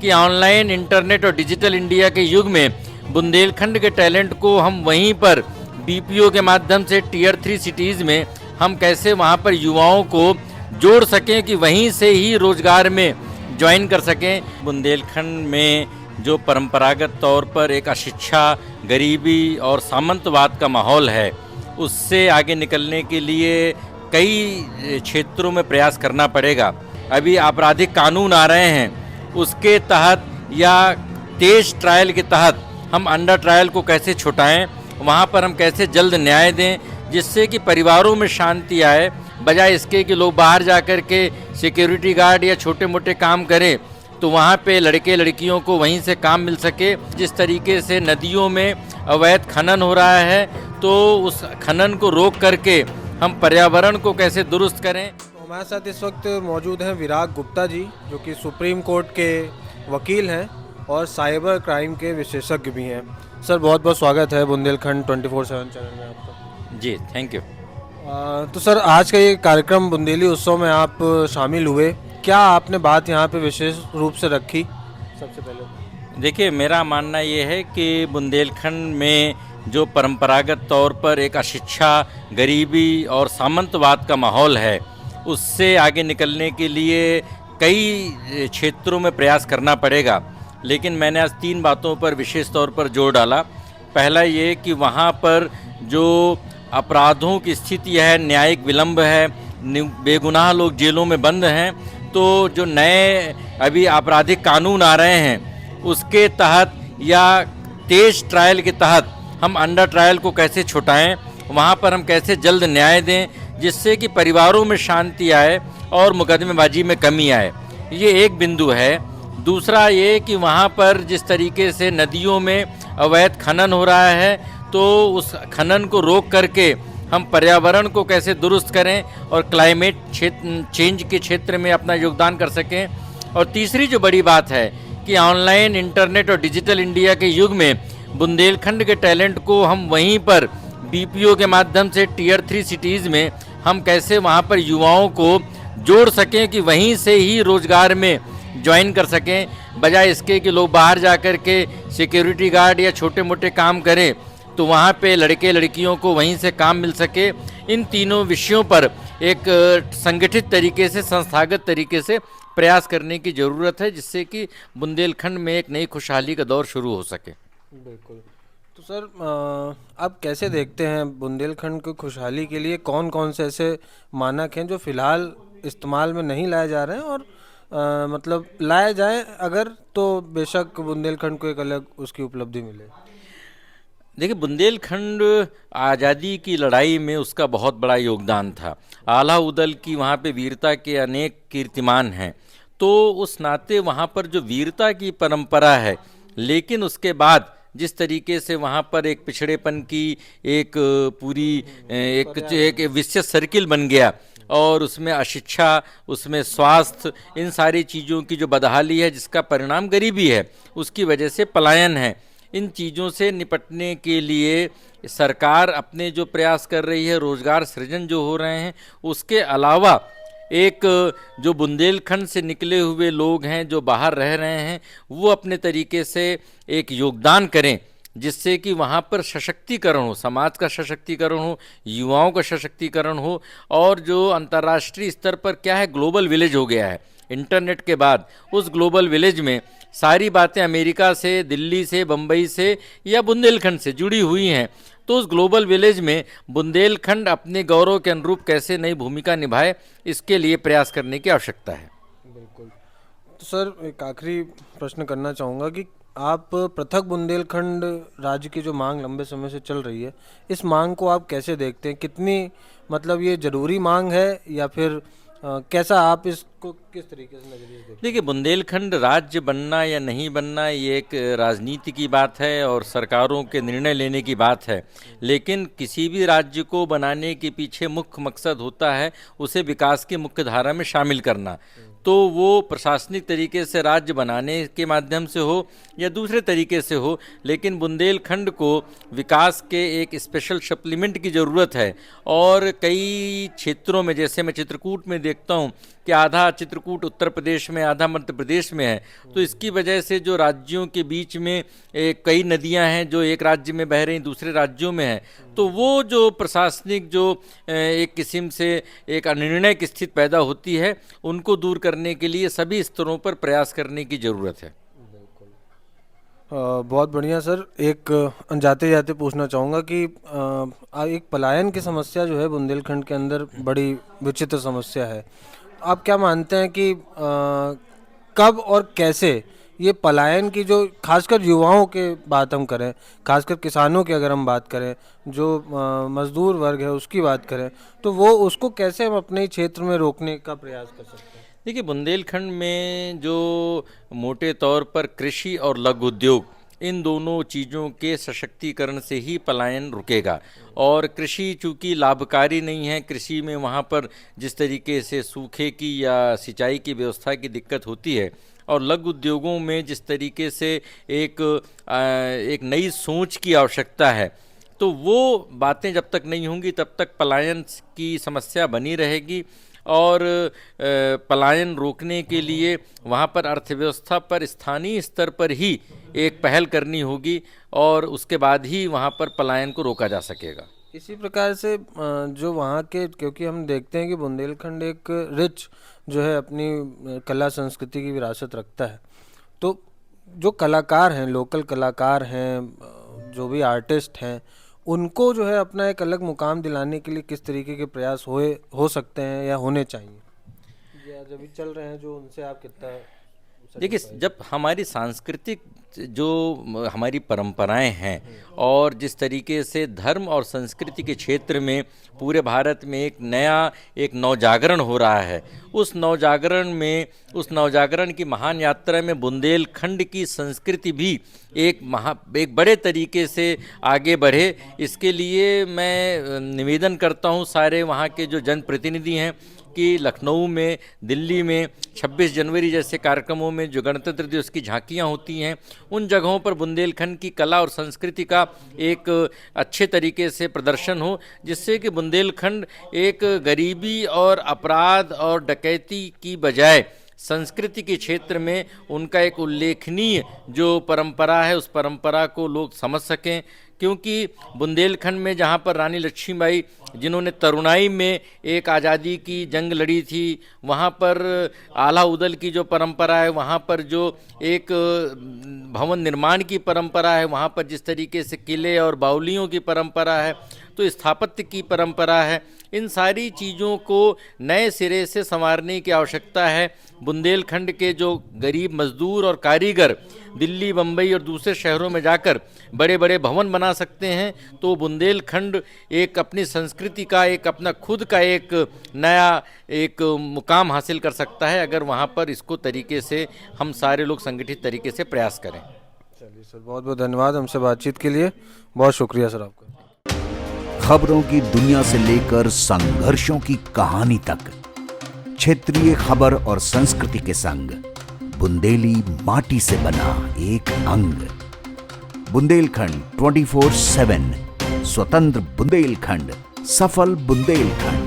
कि online internet और digital India के युग में बुंदेलखंड के टैलेंट को हम वहीं पर बीपीओ के माध्यम से टीयर 3 सिटीज़ में हम कैसे वहाँ पर युवाओं को जोड़ सकें कि वहीं से ही रोजगार में ज्वाइन कर सकें। बुंदेलखंड में जो परंपरागत तौर पर एक अशिक्षा, गरीबी और सामंतवाद का माहौल है, उससे आगे निकलने के लिए कई क्षेत्रों में प्रयास करना पड़ेगा। अभी आपराधिक कानून आ रहे हैं, उसके तहत या तेज ट्रायल के तहत हम अंडर ट्रायल को कैसे छुटाएं, वहाँ पर हम कैसे जल्द न्याय दें जिससे कि परिवारों में शांति आए, बजाय इसके कि लोग बाहर जा कर के सिक्योरिटी गार्ड या छोटे मोटे काम करें तो वहाँ पे लड़के लड़कियों को वहीं से काम मिल सके। जिस तरीके से नदियों में अवैध खनन हो रहा है तो उस खनन को रोक करके हम पर्यावरण को कैसे दुरुस्त करें। तो हमारे साथ इस वक्त मौजूद हैं विराग गुप्ता जी, जो कि सुप्रीम कोर्ट के वकील हैं और साइबर क्राइम के विशेषज्ञ भी हैं। सर, बहुत बहुत स्वागत है बुंदेलखंड 24/7 चैनल में आपका। जी, थैंक यू। तो सर, आज का ये कार्यक्रम बुंदेली उत्सव में आप शामिल हुए, क्या आपने बात यहाँ पे विशेष रूप से रखी? सबसे पहले देखिए, मेरा मानना ये है कि बुंदेलखंड में जो परंपरागत तौर पर एक अशिक्षा, गरीबी और सामंतवाद का माहौल है, उससे आगे निकलने के लिए कई क्षेत्रों में प्रयास करना पड़ेगा। लेकिन मैंने आज 3 बातों पर विशेष तौर पर जोर डाला। पहला ये कि वहाँ पर जो अपराधों की स्थिति है, न्यायिक विलंब है, बेगुनाह लोग जेलों में बंद हैं, तो जो नए अभी आपराधिक कानून आ रहे हैं उसके तहत या तेज ट्रायल के तहत हम अंडर ट्रायल को कैसे छुटाएं, वहाँ पर हम कैसे जल्द न्याय दें जिससे कि परिवारों में शांति आए और मुकदमेबाजी में कमी आए। ये एक बिंदु है। दूसरा ये कि वहाँ पर जिस तरीके से नदियों में अवैध खनन हो रहा है तो उस खनन को रोक करके हम पर्यावरण को कैसे दुरुस्त करें और क्लाइमेट चेंज के क्षेत्र में अपना योगदान कर सकें। और तीसरी जो बड़ी बात है कि ऑनलाइन इंटरनेट और डिजिटल इंडिया के युग में बुंदेलखंड के टैलेंट को हम वहीं पर बीपीओ के माध्यम से टीयर 3 सिटीज़ में हम कैसे वहाँ पर युवाओं को जोड़ सकें कि वहीं से ही रोजगार में ज्वाइन कर सकें, बजाय इसके कि लोग बाहर जा कर के सिक्योरिटी गार्ड या छोटे मोटे काम करें तो वहाँ पे लड़के लड़कियों को वहीं से काम मिल सके। इन तीनों विषयों पर एक संगठित तरीके से, संस्थागत तरीके से प्रयास करने की ज़रूरत है जिससे कि बुंदेलखंड में एक नई खुशहाली का दौर शुरू हो सके। बिल्कुल। तो सर, आप कैसे देखते हैं बुंदेलखंड की खुशहाली के लिए कौन कौन से ऐसे मानक हैं जो फ़िलहाल इस्तेमाल में नहीं लाए जा रहे हैं और मतलब लाए जाएं अगर, तो बेशक बुंदेलखंड को एक अलग उसकी उपलब्धि मिले? देखिए, बुंदेलखंड आज़ादी की लड़ाई में उसका बहुत बड़ा योगदान था। आला उदल की वहाँ पे वीरता के अनेक कीर्तिमान हैं, तो उस नाते वहाँ पर जो वीरता की परंपरा है, लेकिन उसके बाद जिस तरीके से वहाँ पर एक पिछड़ेपन की एक पूरी एक विशेष सर्किल बन गया और उसमें अशिक्षा, उसमें स्वास्थ्य, इन सारी चीज़ों की जो बदहाली है जिसका परिणाम गरीबी है, उसकी वजह से पलायन है। इन चीज़ों से निपटने के लिए सरकार अपने जो प्रयास कर रही है, रोज़गार सृजन जो हो रहे हैं, उसके अलावा एक जो बुंदेलखंड से निकले हुए लोग हैं जो बाहर रह रहे हैं, वो अपने तरीके से एक योगदान करें जिससे कि वहाँ पर सशक्तिकरण हो, समाज का सशक्तिकरण हो, युवाओं का सशक्तिकरण हो। और जो अंतर्राष्ट्रीय स्तर पर क्या है, ग्लोबल विलेज हो गया है इंटरनेट के बाद। उस ग्लोबल विलेज में सारी बातें अमेरिका से, दिल्ली से, बम्बई से या बुंदेलखंड से जुड़ी हुई हैं, तो उस ग्लोबल विलेज में बुंदेलखंड अपने गौरव के अनुरूप कैसे नई भूमिका निभाए, इसके लिए प्रयास करने की आवश्यकता है। बिल्कुल। तो सर, एक आखिरी प्रश्न करना चाहूँगा कि आप पृथक बुंदेलखंड राज्य की जो मांग लंबे समय से चल रही है, इस मांग को आप कैसे देखते हैं? कितनी मतलब ये ज़रूरी मांग है या फिर कैसा आप इसको किस तरीके से नजरिए देखते हैं? देखिए, बुंदेलखंड राज्य बनना या नहीं बनना ये एक राजनीति की बात है और सरकारों के निर्णय लेने की बात है। लेकिन किसी भी राज्य को बनाने के पीछे मुख्य मकसद होता है उसे विकास की मुख्य धारा में शामिल करना। तो वो प्रशासनिक तरीके से राज्य बनाने के माध्यम से हो या दूसरे तरीके से हो, लेकिन बुंदेलखंड को विकास के एक स्पेशल सप्लीमेंट की ज़रूरत है। और कई क्षेत्रों में, जैसे मैं चित्रकूट में देखता हूँ कि आधा चित्रकूट उत्तर प्रदेश में, आधा मध्य प्रदेश में है। तो इसकी वजह से जो राज्यों के बीच में कई नदियां हैं जो एक राज्य में बह रही दूसरे राज्यों में है, तो वो जो प्रशासनिक जो एक किस्म से एक अनिर्णय की स्थिति पैदा होती है, उनको दूर करने के लिए सभी स्तरों पर प्रयास करने की ज़रूरत है। बहुत बढ़िया सर। एक जाते जाते पूछना चाहूँगा कि एक पलायन की समस्या जो है बुंदेलखंड के अंदर बड़ी विचित्र समस्या है। आप क्या मानते हैं कि कब और कैसे ये पलायन की जो खासकर युवाओं के बात हम करें, खासकर किसानों की अगर हम बात करें, जो मजदूर वर्ग है उसकी बात करें, तो वो उसको कैसे हम अपने ही क्षेत्र में रोकने का प्रयास कर सकते हैं? देखिए, बुंदेलखंड में जो मोटे तौर पर कृषि और लघु उद्योग, इन दोनों चीज़ों के सशक्तिकरण से ही पलायन रुकेगा। और कृषि चूँकि लाभकारी नहीं है, कृषि में वहाँ पर जिस तरीके से सूखे की या सिंचाई की व्यवस्था की दिक्कत होती है, और लघु उद्योगों में जिस तरीके से एक नई सोच की आवश्यकता है, तो वो बातें जब तक नहीं होंगी तब तक पलायन की समस्या बनी रहेगी। और पलायन रोकने के लिए वहाँ पर अर्थव्यवस्था पर स्थानीय स्तर पर ही एक पहल करनी होगी, और उसके बाद ही वहाँ पर पलायन को रोका जा सकेगा। इसी प्रकार से जो वहाँ के, क्योंकि हम देखते हैं कि बुंदेलखंड एक रिच जो है अपनी कला संस्कृति की विरासत रखता है, तो जो कलाकार हैं, लोकल कलाकार हैं, जो भी आर्टिस्ट हैं, उनको जो है अपना एक अलग मुकाम दिलाने के लिए किस तरीके के प्रयास हो सकते हैं या होने चाहिए, या जब भी चल रहे हैं, जो उनसे आप कितना? देखिए, जब हमारी सांस्कृतिक जो हमारी परंपराएं हैं, और जिस तरीके से धर्म और संस्कृति के क्षेत्र में पूरे भारत में एक नवजागरण हो रहा है, उस नवजागरण की महान यात्रा में बुंदेलखंड की संस्कृति भी एक बड़े तरीके से आगे बढ़े। इसके लिए मैं निवेदन करता हूं सारे वहाँ के जो जनप्रतिनिधि हैं कि लखनऊ में, दिल्ली में 26 जनवरी जैसे कार्यक्रमों में जो गणतंत्र दिवस की झांकियां होती हैं, उन जगहों पर बुंदेलखंड की कला और संस्कृति का एक अच्छे तरीके से प्रदर्शन हो, जिससे कि बुंदेलखंड एक गरीबी और अपराध और डकैती की बजाय संस्कृति के क्षेत्र में उनका एक उल्लेखनीय जो परंपरा है, उस परंपरा को लोग समझ सकें। क्योंकि बुंदेलखंड में जहाँ पर रानी लक्ष्मीबाई, जिन्होंने तरुणाई में एक आज़ादी की जंग लड़ी थी, वहाँ पर आला उदल की जो परंपरा है, वहाँ पर जो एक भवन निर्माण की परंपरा है, वहाँ पर जिस तरीके से किले और बावलियों की परंपरा है, तो स्थापत्य की परंपरा है, इन सारी चीज़ों को नए सिरे से संवारने की आवश्यकता है। बुंदेलखंड के जो गरीब मजदूर और कारीगर दिल्ली, बम्बई और दूसरे शहरों में जाकर बड़े बड़े भवन बना सकते हैं, तो बुंदेलखंड एक अपनी संस्कृति का, एक अपना खुद का एक नया एक मुकाम हासिल कर सकता है, अगर वहाँ पर इसको तरीके से हम सारे लोग संगठित तरीके से प्रयास करें। चलिए सर, बहुत बहुत धन्यवाद हमसे बातचीत के लिए। बहुत शुक्रिया सर आपका। खबरों की दुनिया से लेकर संघर्षों की कहानी तक, क्षेत्रीय खबर और संस्कृति के संग बुंदेली माटी से बना एक अंग। बुंदेलखंड 24/7, स्वतंत्र बुंदेलखंड, सफल बुंदेलखंड।